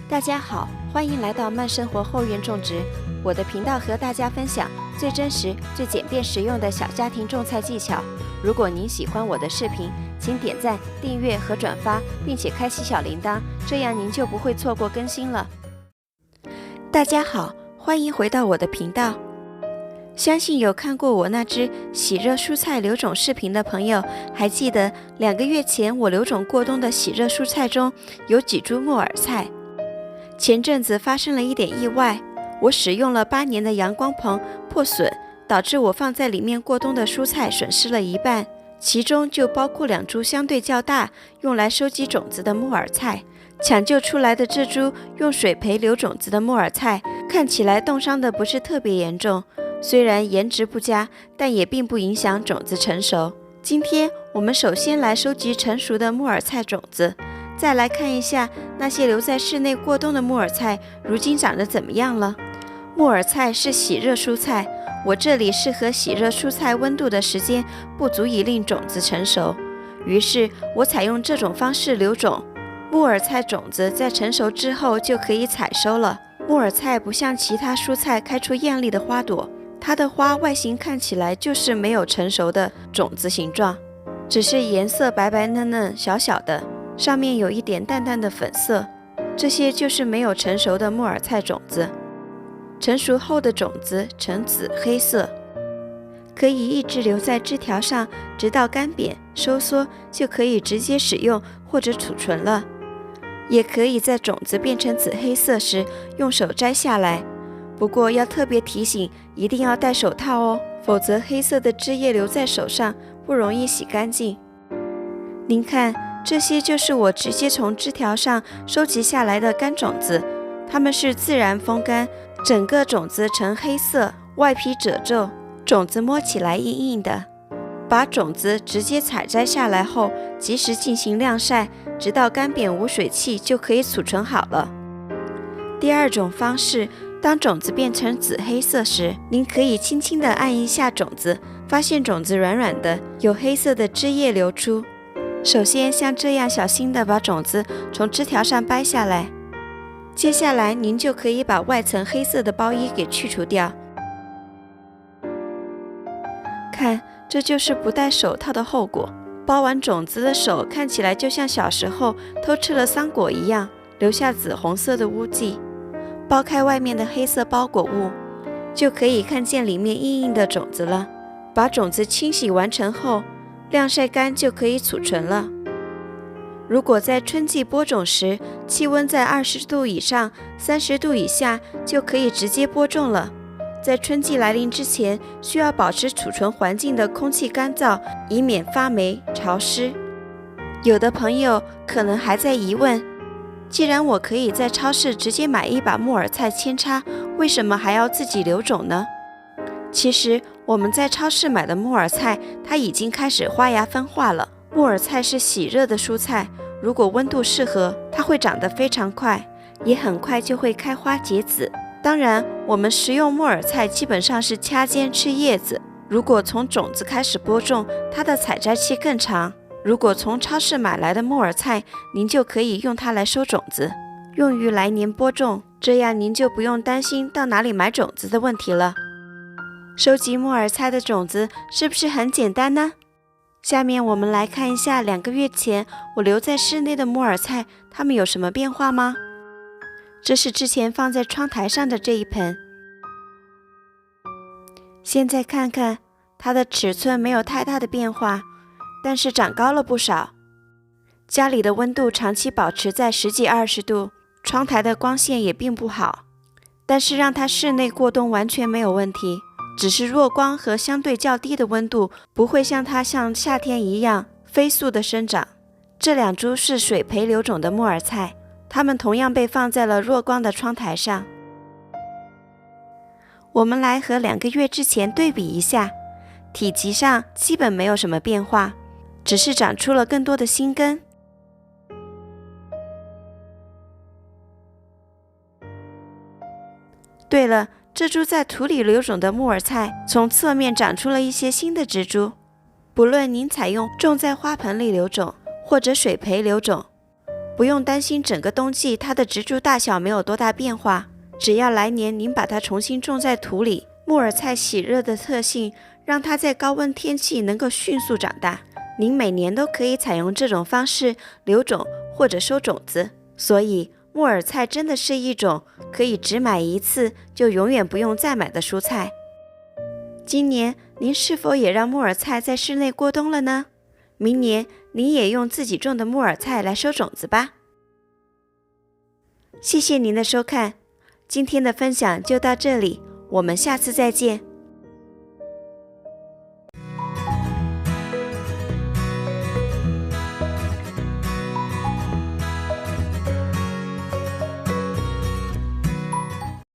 大家好，欢迎来到慢生活后院种植。我的频道和大家分享最真实、最简便实用的小家庭种菜技巧。如果您喜欢我的视频，请点赞、订阅和转发，并且开启小铃铛，这样您就不会错过更新了。大家好，欢迎回到我的频道。相信有看过我那支喜热蔬菜留种视频的朋友，还记得2个月前我留种过冬的喜热蔬菜中有几株木耳菜。前阵子发生了一点意外，我使用了8年的阳光棚破损，导致我放在里面过冬的蔬菜损失了一半，其中就包括2株相对较大，用来收集种子的木耳菜。抢救出来的这株用水培留种子的木耳菜，看起来冻伤的不是特别严重，虽然颜值不佳，但也并不影响种子成熟。今天我们首先来收集成熟的木耳菜种子，再来看一下那些留在室内过冬的木耳菜如今长得怎么样了。木耳菜是喜热蔬菜，我这里适合喜热蔬菜温度的时间不足以令种子成熟，于是我采用这种方式留种。木耳菜种子在成熟之后就可以采收了。木耳菜不像其他蔬菜开出艳丽的花朵，它的花外形看起来就是没有成熟的种子形状，只是颜色白白嫩嫩小小的，上面有一点淡淡的粉色，这些就是没有成熟的木耳菜种子。成熟后的种子呈紫黑色，可以一直留在枝条上，直到干扁收缩，就可以直接使用或者储存了。也可以在种子变成紫黑色时用手摘下来，不过要特别提醒，一定要戴手套哦，否则黑色的汁液留在手上不容易洗干净。您看，这些就是我直接从枝条上收集下来的干种子，它们是自然风干，整个种子呈黑色，外皮褶皱，种子摸起来硬硬的。把种子直接采摘下来后，及时进行晾晒，直到干扁无水汽就可以储存好了。第二种方式，当种子变成紫黑色时，您可以轻轻地按一下种子，发现种子软软的，有黑色的汁液流出。首先像这样小心地把种子从枝条上掰下来，接下来您就可以把外层黑色的包衣给去除掉。看，这就是不戴手套的后果。包完种子的手看起来就像小时候偷吃了桑果一样，留下紫红色的污迹。剥开外面的黑色包裹物，就可以看见里面硬硬的种子了。把种子清洗完成后，晾晒干就可以储存了。如果在春季播种时，气温在20度以上、30度以下，就可以直接播种了。在春季来临之前，需要保持储存环境的空气干燥，以免发霉潮湿。有的朋友可能还在疑问，既然我可以在超市直接买一把木耳菜扦插，为什么还要自己留种呢？其实我们在超市买的木耳菜，它已经开始花芽分化了。木耳菜是喜热的蔬菜，如果温度适合，它会长得非常快，也很快就会开花结籽。当然，我们食用木耳菜基本上是掐尖吃叶子，如果从种子开始播种，它的采摘期更长。如果从超市买来的木耳菜，您就可以用它来收种子，用于来年播种，这样您就不用担心到哪里买种子的问题了。收集木耳菜的种子是不是很简单呢？下面我们来看一下2个月前我留在室内的木耳菜，它们有什么变化吗？这是之前放在窗台上的这一盆，现在看看它的尺寸没有太大的变化，但是长高了不少。家里的温度长期保持在10几20度，窗台的光线也并不好，但是让它室内过冬完全没有问题，只是弱光和相对较低的温度不会像它像夏天一样飞速的生长。这2株是水培留种的木耳菜，它们同样被放在了弱光的窗台上。我们来和2个月之前对比一下，体积上基本没有什么变化，只是长出了更多的新根。对了，这株在土里留种的木耳菜从侧面长出了一些新的植株。不论您采用种在花盆里留种，或者水培留种，不用担心整个冬季它的植株大小没有多大变化，只要来年您把它重新种在土里，木耳菜喜热的特性让它在高温天气能够迅速长大。您每年都可以采用这种方式留种或者收种子，所以木耳菜真的是一种可以只买一次就永远不用再买的蔬菜。今年您是否也让木耳菜在室内过冬了呢？明年您也用自己种的木耳菜来收种子吧。谢谢您的收看，今天的分享就到这里，我们下次再见。